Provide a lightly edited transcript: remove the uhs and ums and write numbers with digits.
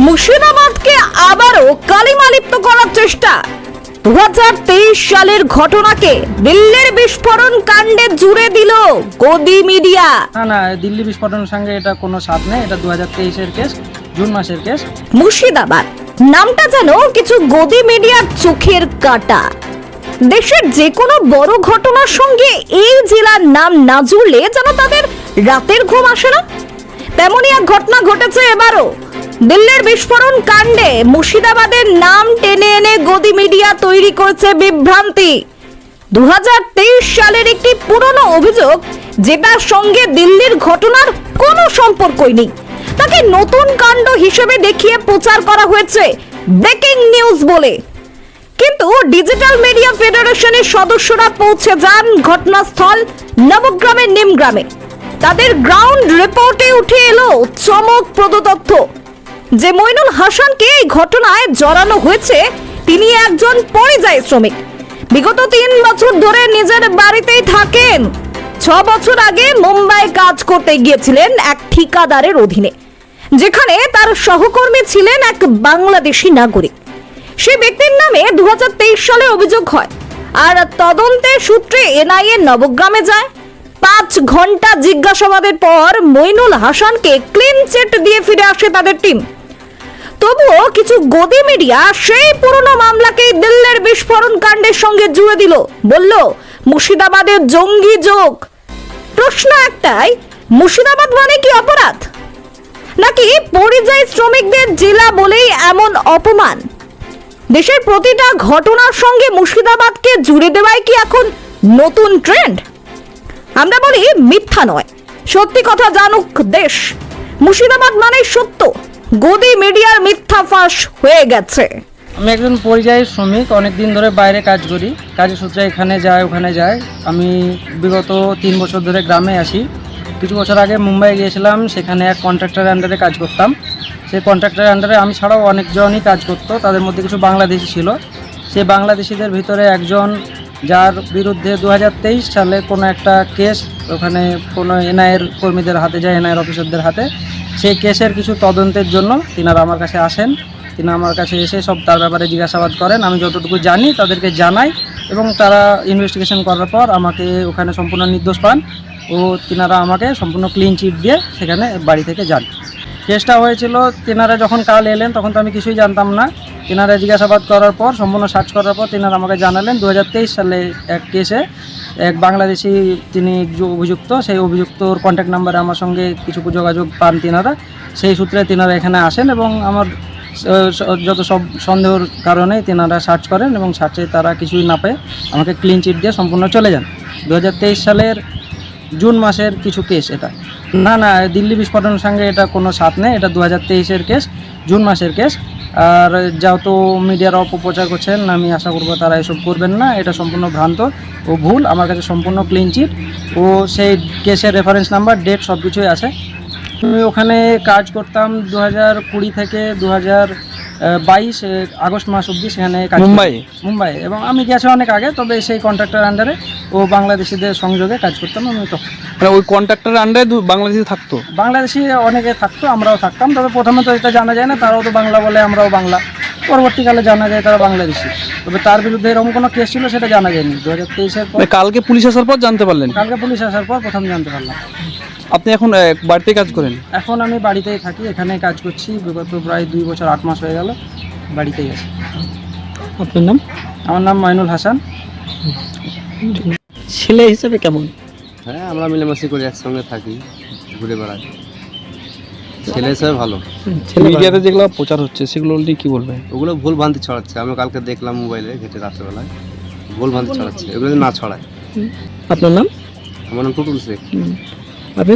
মুর্শিদাবাদকে আবারও কালিমালিপ্ত করার চেষ্টা। 2023 সালের ঘটনাকে দিল্লির বিস্ফোরণ কাণ্ডে জুড়ে দিল গদি মিডিয়া। না দিল্লি বিস্ফোরণের সঙ্গে এটা কোনো সাথ নেই। এটা 2023-এর কেস, জুন মাসের কেস। মুর্শিদাবাদ নামটা যেন কিছু গদি মিডিয়ার চোখের কাঁটা। দেশের যে কোনো বড় ঘটনার সঙ্গে এই জেলার নাম না জুড়লে যেন তাদের রাতের ঘুম আসে না। তেমনই এক ঘটনা ঘটেছে এবারও। দিল্লির বিস্ফোরণ কাণ্ডে মুর্শিদাবাদের নাম টেনে এনে গদি মিডিয়া তৈরি করেছে বিভ্রান্তি। 2023 সালের একটি পুরনো অভিযোগ, যেটার সঙ্গে দিল্লির ঘটনার কোনো সম্পর্কই নেই, তাকে নতুন কাণ্ড হিসেবে দেখিয়ে প্রচার করা হয়েছে ব্রেকিং নিউজ বলে। কিন্তু ডিজিটাল মিডিয়া ফেডারেশনের সদস্যরা পৌঁছে যান ঘটনাস্থল নবগ্রামের নিমগ্রামে। তাদের গ্রাউন্ড রিপোর্টে উঠে এলো চমকপ্রদ তথ্য যে মইনুল হাসানকে এই ঘটনায় জড়ানো হয়েছে। তিনি একজন পরিযায়ী শ্রমিক, বিগত 3 বছর ধরে নিজের বাড়িতেই থাকেন। 6 বছর আগে মুম্বাই কাজ করতে গিয়েছিলেন এক ঠিকাদারের অধীনে, যেখানে তার সহকর্মী ছিলেন এক বাংলাদেশি নাগরিক। সে ব্যক্তির নামে 2023 সালে অভিযোগ হয়, আর তদন্তের সূত্রে এনআইএ নবগ্রামে যায়। 5 ঘন্টা জিজ্ঞাসাবাদের পর মইনুল হাসানকে ক্লিন চিট দিয়ে ফিরে আসে তাদের টিম। তবুও কিছু গদি মিডিয়া সেই পুরনো মামলাকেই দিল্লির বিস্ফোরণ কাণ্ডের সঙ্গে জুড়ে দিল, বলল মুর্শিদাবাদের জঙ্গি যোগ। প্রশ্ন একটাই, মুর্শিদাবাদ মানে কি অপরাধ, নাকি পরিযায়ী শ্রমিকদের জেলা বলেই এমন অপমান? দেশের প্রতিটা ঘটনার সঙ্গে মুর্শিদাবাদকে জুড়ে দেওয়াই কি এখন নতুন ট্রেন্ড? আমরা বলি মিথ্যা নয়, সত্যি কথা জানুক দেশ। মুর্শিদাবাদ মানে সত্য, গদি মিডিয়ার মিথ্যা ফাঁস হয়ে গেছে। আমি একজন পরিযায়ী শ্রমিক, অনেক দিন ধরে বাইরে কাজ করি, কাজের সূত্রে এখানে যায় ওখানে যায়। আমি বিগত 3 বছর ধরে গ্রামে আসি। কিছু বছর আগে মুম্বাই গিয়েছিলাম, সেখানে এক কন্ট্রাক্টরের আন্ডারে কাজ করতাম। সেই কন্ট্রাক্টরের আন্ডারে আমি ছাড়াও অনেকজনই কাজ করতো, তাদের মধ্যে কিছু বাংলাদেশি ছিল। সেই বাংলাদেশিদের ভিতরে একজন, যার বিরুদ্ধে 2023 সালে কোনো একটা কেস ওখানে কোনো এনআইএর কর্মীদের হাতে যায়, এনআইএর অফিসারদের হাতে। সেই কেসের কিছু তদন্তের জন্য তিনারা আমার কাছে আসেন। তিনি আমার কাছে এসে সব তার ব্যাপারে জিজ্ঞাসাবাদ করেন। আমি যতটুকু জানি তাদেরকে জানাই, এবং তারা ইনভেস্টিগেশন করার পর আমাকে ওখানে সম্পূর্ণ নির্দোষ পান ও তিনারা আমাকে সম্পূর্ণ ক্লিন চিট দিয়ে সেখানে বাড়ি থেকে যান। কেসটা হয়েছিল, তিনারা যখন কাল এলেন তখন তো আমি কিছুই জানতাম না। তিনারা জিজ্ঞাসাবাদ করার পর, সম্পূর্ণ সার্চ করার পর তিনারা আমাকে জানালেন 2023 সালে এক কেসে এক বাংলাদেশি তিনি অভিযুক্ত, সেই অভিযুক্তর কন্ট্যাক্ট নাম্বারে আমার সঙ্গে কিছু যোগাযোগ পান তিনারা। সেই সূত্রে তিনারা এখানে আসেন এবং আমার যত সব সন্দেহের কারণে তিনারা সার্চ করেন, এবং সার্চে তারা কিছুই না পেয়ে আমাকে ক্লিন চিট দিয়ে সম্পূর্ণ চলে যান। 2023 সালের জুন মাসের কিছু কেস এটা। না দিল্লি বিস্ফোরণের সঙ্গে এটা কোনো সাথ নেই। এটা 2023-এর কেস, জুন মাসের কেস। আর যত মিডিয়ার অপপ্রচার করছেন, আমি আশা করবো তারা এসব করবেন না। এটা সম্পূর্ণ ভ্রান্ত ও ভুল। আমার কাছে সম্পূর্ণ ক্লিন চিট ও সেই কেসের রেফারেন্স নাম্বার, ডেট সব কিছুই আছে। আমি ওখানে কাজ করতাম 2020 থেকে 2022 আগস্ট মাস অবধি সেখানে কাজ মুম্বাই, এবং আমি গেছি অনেক আগে, তবে সেই কন্ট্রাক্টর আন্ডারে ও বাংলাদেশিদের সংযোগে কাজ করতাম। আমি তো ওই কন্ট্রাক্টর আন্ডারে বাংলাদেশি থাকতো, বাংলাদেশি অনেকে থাকতো, আমরাও থাকতাম। তবে প্রথমে তো এটা জানা যায় না, তারাও তো বাংলা বলে, আমরাও বাংলা। পরবর্তীকালে জানা যায় তারা বাংলাদেশি, তবে তার বিরুদ্ধে এরকম কোনো কেস ছিল সেটা জানা যায়নি 2023-এর পর। কালকে পুলিশ আসার পর জানতে পারলেন? কালকে পুলিশ আসার পর প্রথম জানতে পারলাম। আপনি এখন বাড়িতে কাজ করেন? এখন আমি বাড়িতেই থাকি, এখানে কাজ করছি। বিগত প্রায় 2 বছর 8 মাস হয়ে গেল বাড়িতেই আছি। আপনার নাম? আমার নাম মইনুল হাসান। ছেলে হিসেবে কেমন? হ্যাঁ, আমরা মিলেমিশে করে একসঙ্গে থাকি, ঘুরে বেড়াই। ছেলে হিসেবে ভালো। মিডিয়াতে যেগুলো প্রচার হচ্ছে সেগুলো নিয়ে কি বলবে? ওগুলো ভুল ভ্রান্তি ছড়াচ্ছে। আমি কালকে দেখলাম মোবাইলে ঘেটে রাত্রেবেলায়, ভুল ভ্রান্তি ছড়াচ্ছে। এগুলো না ছড়ায়। আপনার নাম? আমার নাম টুটুল শেখ। আপনি?